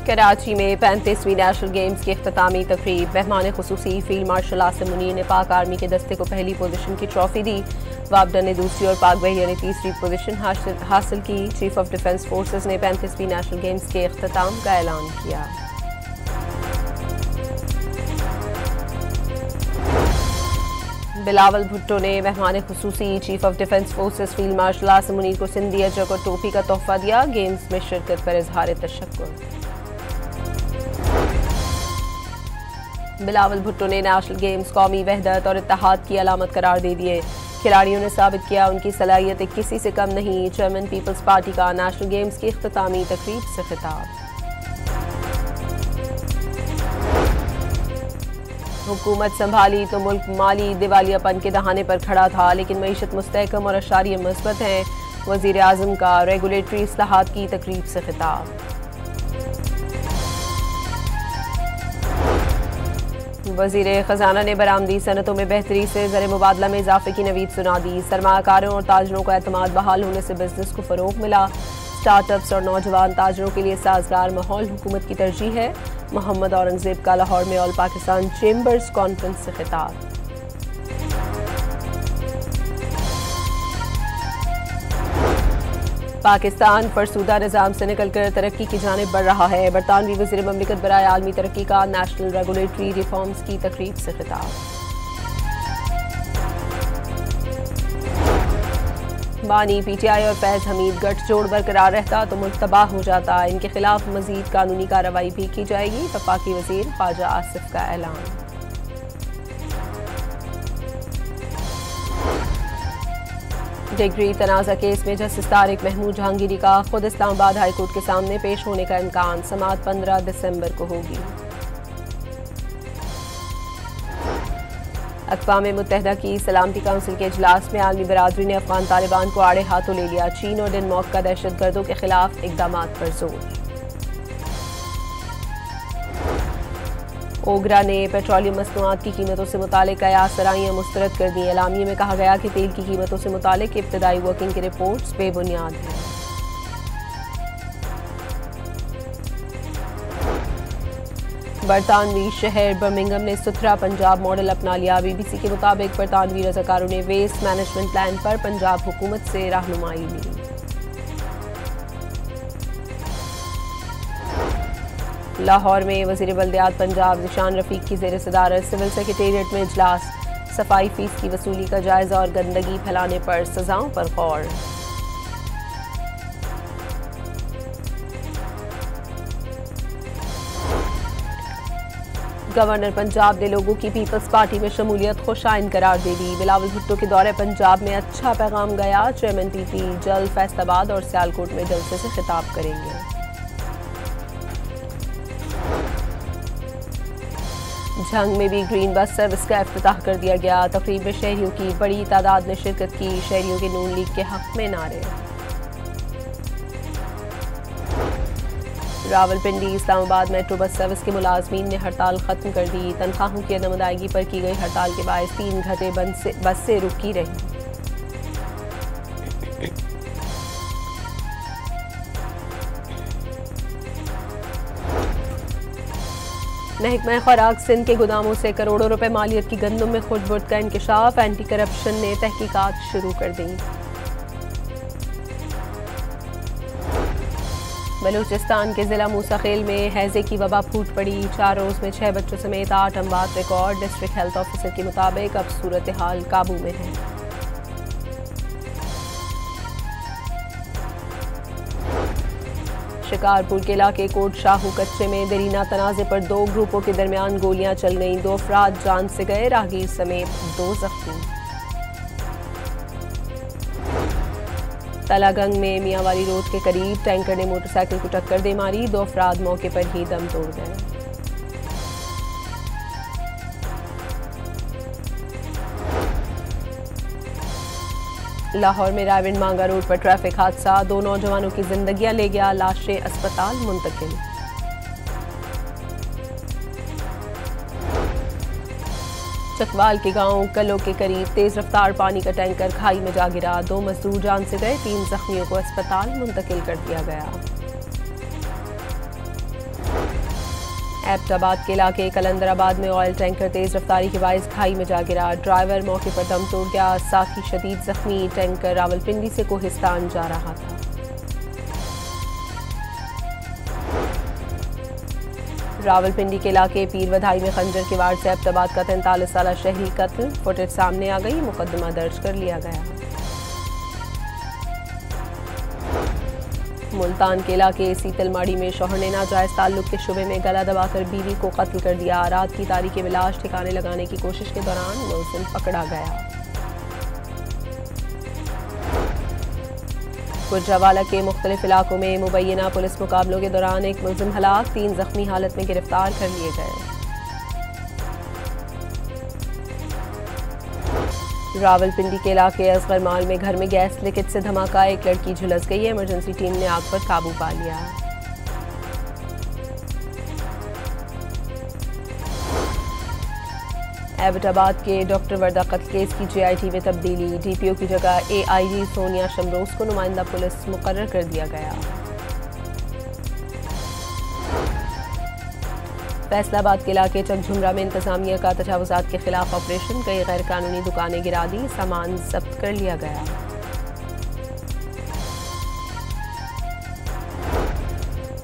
कराची में 35वीं national games की इख्तितामी तकरीब। मेहमान खुसूसी फील्ड मार्शल आसिम मुनीर ने पाक आर्मी के दस्ते को पहली पोजीशन की ट्रॉफी दी। वाबडा ने दूसरी और पाक बहरिया ने तीसरी पोजीशन हासिल की। चीफ ऑफ डिफेंस फोर्सेस ने 35वीं नेशनल गेम्स के इख्तिताम का ऐलान किया। बिलावल भुट्टो ने मेहमान खुसूसी chief of defence forces field marshal Asim Munir को सिंधी अजरक और टोपी का तोहफा दिया। गेम्स में शिरकत पर इजहार तशक्कुर। बिलावल भुट्टो ने नेशनल गेम्स कौमी वहदत और इत्तेहाद की अलामत करार दे दिए। खिलाड़ियों ने साबित किया उनकी सलाहियतें किसी से कम नहीं। चेयरमैन पीपल्स पार्टी का नेशनल गेम्स की इख्तितामी तकरीब से खिताब। हुकूमत संभाली तो मुल्क माली दिवालियापन के दहाने पर खड़ा था, लेकिन मईशत मुस्तहकम और अशारिय मस्बत हैं। वज़ीर आज़म का रेगुलेटरी इस्लाहात की तकरीब से खिताब। वज़ीर ख़जाना ने बरामदी सनतों में बेहतरी से ज़र मुबादला में इजाफे की नवीद सुना दी। सरमाकारों और ताजरों का एतमाद बहाल होने से बिजनेस को फ़रोग मिला। स्टार्टअप्स और नौजवान ताजरों के लिए साजगार माहौल हुकूमत की तरजीह है। मोहम्मद औरंगजेब का लाहौर में ऑल पाकिस्तान चेंबर्स कॉन्फ्रेंस से खिताब। पाकिस्तान फरसूदा निज़ाम से निकलकर तरक्की की जानिब बढ़ रहा है। बरतानवी वज़ीर ममलिकत बराए आलमी तरक्की का नेशनल रेगुलेटरी रिफॉर्म्स की तकरीब से खिताब। बानी पीटीआई और फैज हमीद गठजोड़ बरकरार रहता तो मुल्क तबाह हो जाता। इनके खिलाफ मजीद कानूनी कार्रवाई भी की जाएगी। वफाकी वज़ीर ख्वाजा आसिफ का ऐलान। डिग्री तनाज़ा केस में जस्टिस तारिक महमूद जहांगीरी का खुद इस्लामाबाद हाई कोर्ट के सामने पेश होने का इम्कान। समाअत 15 दिसंबर को होगी। अक़वाम मुत्तहिदा की सलामती काउंसिल के इजलास में आलमी बरादरी ने अफगान तालिबान को आड़े हाथों ले लिया। चीन और डेनमार्क का दहशतगर्दों के खिलाफ इक़दामात पर जोर। ओगरा ने पेट्रोलियम मसनूआत की कीमतों से मुतालिक कयास सराइयाँ मुस्तरद कर दी। एलामिये में कहा गया कि तेल की कीमतों से मुतालिक इब्तदाई वर्किंग की रिपोर्ट्स बेबुनियाद हैं। बरतानवी शहर बर्मिंघम ने सुथरा पंजाब मॉडल अपना लिया। बीबीसी के मुताबिक बरतानवी रज़ाकारों ने वेस्ट मैनेजमेंट प्लान पर पंजाब हुकूमत से रहनुमाई ली। लाहौर में वज़ीर बल्दियात पंजाब ज़िशान रफ़ीक की ज़ेर सदारत सिविल सेक्रेटेरिएट में इजलास। सफाई फीस की वसूली का जायज़ा और गंदगी फैलाने पर सज़ाओं पर गौर। गवर्नर पंजाब ने लोगों की पीपल्स पार्टी में शमूलियत खुशाइन करार दे दी। बिलावल भुट्टो के दौरे पंजाब में अच्छा पैगाम गया। चेयरमैन पीपी जल्द फैसलाबाद और सियालकोट में जलसे से खिताब करेंगे। झंग में भी ग्रीन बस सर्विस का इफ्तिताह कर दिया गया। तकरीब में शहरियों की बड़ी तादाद ने शिरकत की। शहरियों के नून लीग के हक में नारे। Rawalpindi Islamabad metro bus service के मुलाजमीन ने हड़ताल खत्म कर दी। तनख्वाहों की अदम अदायगी पर की गई हड़ताल के बायस 3 घंटे बस से रुकी रही। महकमा खुराक सिंध के गोदामों से करोड़ों रुपए मालियत की गंदम में खुर्द-बुर्द का इंकशाफ। एंटी करप्शन ने तहकीकात शुरू कर दी। बलूचिस्तान के जिला मूसाखेल में हैजे की वबा फूट पड़ी। 4 रोज में 6 बच्चों समेत 8 अमवात रिकॉर्ड। डिस्ट्रिक्ट हेल्थ ऑफिसर के मुताबिक अब सूरत हाल काबू में है। शिकारपुर के इलाके कोट शाहू कच्चे में दरीना तनाज़े पर 2 ग्रुपों के दरमियान गोलियां चल गईं। 2 अफराद जान से गए, राहगीर समेत 2 जख्मी। तलागंग में मियांवाली रोड के करीब टैंकर ने मोटरसाइकिल को टक्कर दे मारी। 2 अफराद मौके पर ही दम तोड़ गए। लाहौर में रायविंड मांगा रोड पर ट्रैफिक हादसा। 2 नौजवानों की जिंदगियां ले गया। लाशें अस्पताल मुंतकिल। चकवाल के गांव कलो के करीब तेज रफ्तार पानी का टैंकर खाई में जा गिरा। 2 मजदूर जान से गए, 3 जख्मियों को अस्पताल मुंतकिल कर दिया गया। एबटाबाद के इलाके कलंदराबाद में ऑयल टैंकर तेज रफ्तारी के बायस खाई में जा गिरा। ड्राइवर मौके पर दम तोड़ गया। साथी शदीद जख्मी। टैंकर रावलपिंडी से कोहिस्तान जा रहा था। रावलपिंडी के इलाके पीरवधाई में खंजर के वार से एबटाबाद का 43 साला शहरी कत्ल। फुटेज सामने आ गई। मुकदमा दर्ज कर लिया गया। मुल्तान के इलाके सीतलमाड़ी में शौहर ने नाजायज ताल्लुक के शुबे में गला दबाकर बीवी को कत्ल कर दिया। रात की तारीकी में लाश ठिकाने लगाने की कोशिश के दौरान मुलजिम पकड़ा गया। गुजरावाला के मुख्तलिफ इलाकों में मुबैना पुलिस मुकाबलों के दौरान एक मुलजिम हलाक, 3 जख्मी हालत में गिरफ्तार कर लिए गए। रावलपिंडी के इलाके असगर माल में घर में गैस लीकेज से धमाका, एक लड़की झुलस गई है। इमरजेंसी टीम ने आग पर काबू पा लिया। एबटाबाद के डॉक्टर वर्दा कत्ल केस की JIT में तब्दीली। DPO की जगह AIG सोनिया शमरोज को नुमाइंदा पुलिस मुकर्रर कर दिया गया। फैसलाबाद के इलाके चकझुमरा में इंतजामिया का तजावुजात के खिलाफ ऑपरेशन, कई गैर कानूनी दुकानें गिरा दी, सामान जब्त कर लिया गया।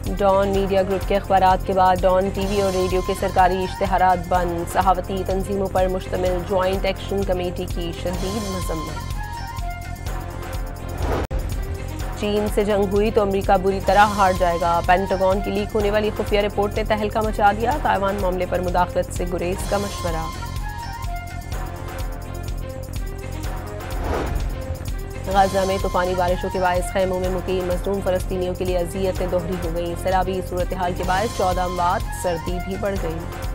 डॉन मीडिया ग्रुप के अखबारात के बाद डॉन TV और रेडियो के सरकारी इश्तेहारात बंद। सहावती तंजीमों पर मुश्तमिल ज्वाइंट एक्शन कमेटी की शदीद मजम्मत। चीन से जंग हुई तो अमेरिका बुरी तरह हार जाएगा। पेंटागन की लीक होने वाली खुफिया रिपोर्ट ने तहलका मचा दिया। ताइवान मामले पर मुदाखलत से गुरेज का मशवरा। गाजा में तूफानी बारिशों के बायस खैमों में मुकीम मजलूम फलस्तीनियों के लिए अजियतें दोहरी हो गई। सैलाबी सूरत हाल के बायस 14 अमवात, सर्दी भी बढ़ गई।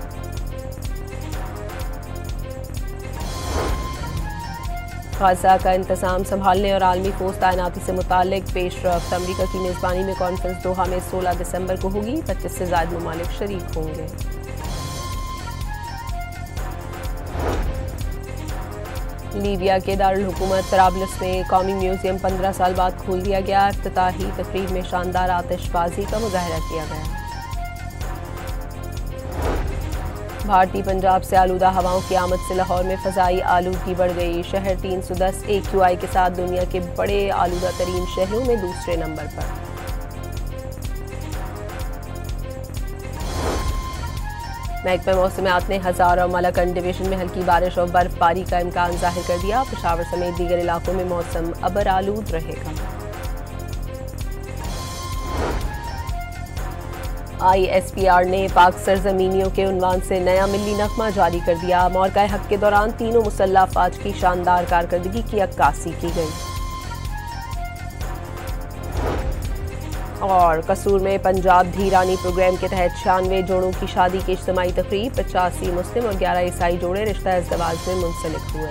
गाजा का इंतजाम संभालने और आलमी फौज तैनाती से मुताल्लिक पेशरफ्त। अमरीका की मेजबानी में कॉन्फ्रेंस दोहा में 16 दिसंबर को होगी। 25 से ज्यादा ममालिक शरीक होंगे। लीबिया के दारुल हुकूमत तराबलस में कौमी म्यूजियम 15 साल बाद खोल दिया गया। इफ्तिताही तकरीब में शानदार आतिशबाजी का मुजाहरा किया गया। भारतीय पंजाब से आलूदा हवाओं की आमद से लाहौर में फ़ज़ाई आलूदगी बढ़ गई। शहर 310 AQI के साथ दुनिया के बड़े आलूदा तरीन शहरों में दूसरे नंबर पर। महकमा मौसमियात ने हज़ार और मलाकंड डिवीजन में हल्की बारिश और बर्फबारी का इम्कान जाहिर कर दिया। पेशावर समेत दीगर इलाकों में मौसम अबर आलूद रहेगा। ISPR ने पाक सरजमीनियों के उन्वान से नया मिली नगमा जारी कर दिया। मौरका हक के दौरान तीनों मुसल्लह अफवाज की शानदार कारकर्दगी की अक्कासी की गई। और कसूर में पंजाब धीरानी प्रोग्राम के तहत 96 जोड़ों की शादी की इज्तिमाई तकरीब। 85 मुस्लिम और 11 ईसाई जोड़े रिश्ता इज़्दवाज में मुंसलिक हुए।